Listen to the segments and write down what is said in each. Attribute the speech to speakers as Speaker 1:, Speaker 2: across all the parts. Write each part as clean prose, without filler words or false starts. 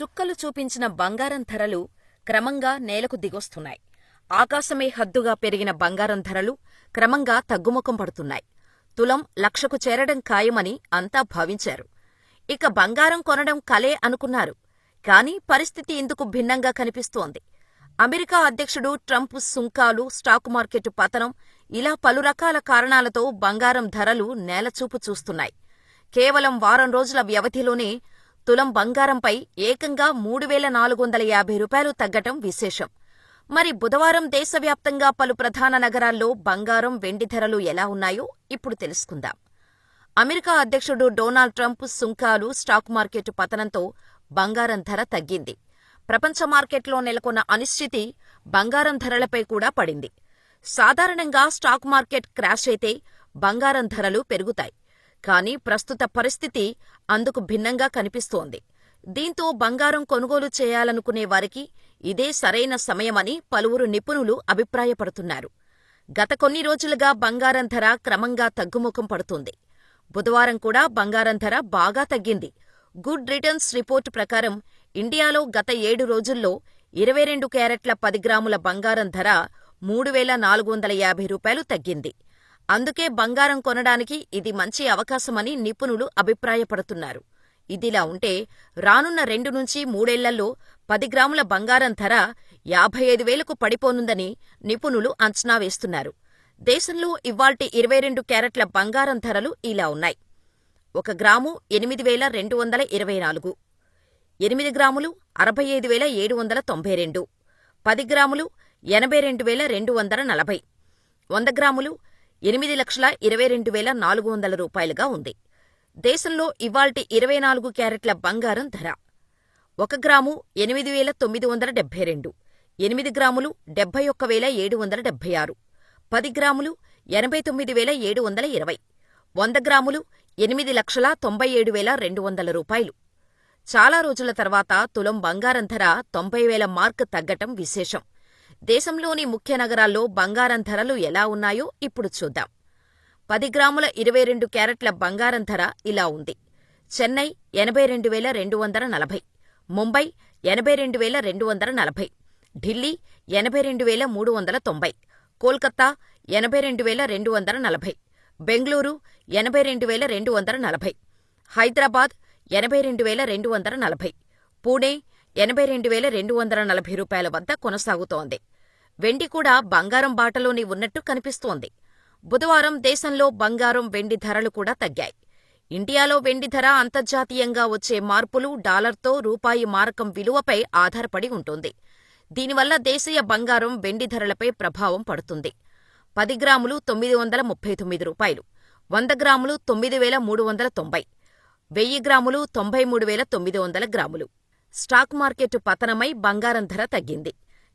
Speaker 1: చుక్కలు చూపించిన బంగారం ధరలు క్రమంగా నేలకు దిగొస్తున్నాయి. ఆకాశమే హద్దుగా పెరిగిన బంగారం ధరలు క్రమంగా తగ్గుముఖం పడుతున్నాయి. తులం 1,00,000కు చేరడం ఖాయమని అంతా భావించారు. ఇక బంగారం కొనడం కలే అనుకున్నారు. కానీ పరిస్థితి ఇందుకు భిన్నంగా కనిపిస్తోంది. అమెరికా అధ్యక్షుడు ట్రంప్ సుంకాలు, స్టాక్ మార్కెట్ పతనం ఇలా పలు రకాల కారణాలతో బంగారం ధరలు నేలచూపు చూస్తున్నాయి. కేవలం వారం రోజుల వ్యవధిలోనే తులం బంగారంపై ఏకంగా 3,450 రూపాయలు తగ్గటం విశేషం. మరి బుధవారం దేశవ్యాప్తంగా పలు ప్రధాన నగరాల్లో బంగారం, వెండి ధరలు ఎలా ఉన్నాయో ఇప్పుడు తెలుసుకుందాం. అమెరికా అధ్యక్షుడు డొనాల్డ్ ట్రంప్ సుంకాలు, స్టాక్ మార్కెట్ పతనంతో బంగారం ధర తగ్గింది. ప్రపంచ మార్కెట్లో నెలకొన్న అనిశ్చితి బంగారం ధరలపై కూడా పడింది. సాధారణంగా స్టాక్ మార్కెట్ క్రాష్ అయితే బంగారం ధరలు పెరుగుతాయి. కానీ ప్రస్తుత పరిస్థితి అందుకు భిన్నంగా కనిపిస్తోంది. దీంతో బంగారం కొనుగోలు చేయాలనుకునే వారికి ఇదే సరైన సమయమని పలువురు నిపుణులు అభిప్రాయపడుతున్నారు. గత కొన్ని రోజులుగా బంగారం ధర క్రమంగా తగ్గుముఖం పడుతోంది. బుధవారం కూడా బంగారం ధర బాగా తగ్గింది. గుడ్ రిటర్న్స్ రిపోర్టు ప్రకారం ఇండియాలో గత 7 రోజుల్లో 22 క్యారెట్ల 10 గ్రాముల బంగారం ధర 3,450 రూపాయలు తగ్గింది. అందుకే బంగారం కొనడానికి ఇది మంచి అవకాశమని నిపుణులు అభిప్రాయపడుతున్నారు. ఇదిలా ఉంటే రానున్న 2 నుంచి 3 ఏళ్లలో 10 గ్రాముల బంగారం ధర 55,000కు పడిపోనుందని నిపుణులు అంచనా వేస్తున్నారు. దేశంలో ఇవ్వాల్టి 22 క్యారెట్ల బంగారం ధరలు ఇలా ఉన్నాయి. 1 గ్రాము 8,224, 8 గ్రాములు 65,792, 10 గ్రాములు 82,240, 100 గ్రాములు 8,22,400 రూపాయలుగా ఉంది. దేశంలో ఇవ్వాల్టి 24 క్యారెట్ల బంగారం ధర 1 గ్రాము 8,972, 8 గ్రాములు 71,776, 10 గ్రాములు 89,720, 100 గ్రాములు 8,97,200 రూపాయలు. చాలా రోజుల తర్వాత తులం బంగారం ధర 90,000 మార్క్ తగ్గటం విశేషం. దేశంలోని ముఖ్య నగరాల్లో బంగారం ధరలు ఎలా ఉన్నాయో ఇప్పుడు చూద్దాం. 10 గ్రాముల 22 క్యారెట్ల బంగారం ధర ఇలా ఉంది. చెన్నై 82,240, ముంబై 82,240, ఢిల్లీ 82,390, కోల్కతా 82,240, బెంగళూరు 82,240, హైదరాబాద్ 82,240, పూణే 82,240 రూపాయల వద్ద కొనసాగుతోంది. వెండి కూడా బంగారం బాటలోనే ఉన్నట్టు కనిపిస్తోంది. బుధవారం దేశంలో బంగారం, వెండి ధరలు కూడా తగ్గాయి. ఇండియాలో వెండి ధర అంతర్జాతీయంగా వచ్చే మార్పులు, డాలర్తో రూపాయి మారకం విలువపై ఆధారపడి ఉంటుంది. దీనివల్ల దేశీయ బంగారం, వెండి ధరలపై ప్రభావం పడుతుంది. 10 గ్రాములు 939 రూపాయలు, 100 గ్రాములు 9,390, 1000 గ్రాములు 93,900 గ్రాములు. స్టాక్ మార్కెట్ పతనమై బంగారం ధర తగ్గింది.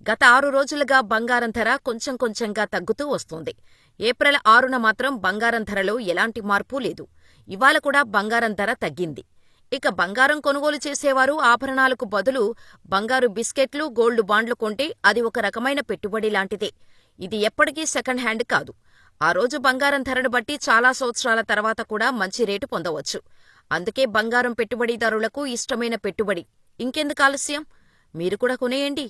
Speaker 1: గత 6 రోజులుగా బంగారం ధర కొంచెం కొంచెంగా తగ్గుతూ వస్తోంది. ఏప్రిల్ 6న మాత్రం బంగారం ధరలో ఎలాంటి మార్పు లేదు. ఇవాళ కూడా బంగారం ధర తగ్గింది. ఇక బంగారం కొనుగోలు చేసేవారు ఆభరణాలకు బదులు బంగారు బిస్కెట్లు, గోల్డ్ బాండ్లు కొంటే అది ఒక రకమైన పెట్టుబడి లాంటిదే. ఇది ఎప్పటికీ సెకండ్ హ్యాండ్ కాదు. ఆ రోజు బంగారం ధరను బట్టి చాలా సంవత్సరాల తర్వాత కూడా మంచి రేటు పొందవచ్చు. అందుకే బంగారం పెట్టుబడిదారులకు ఇష్టమైన పెట్టుబడి. ఇంకెందుకు ఆలస్యం? మీరు కూడా కొనేయండి.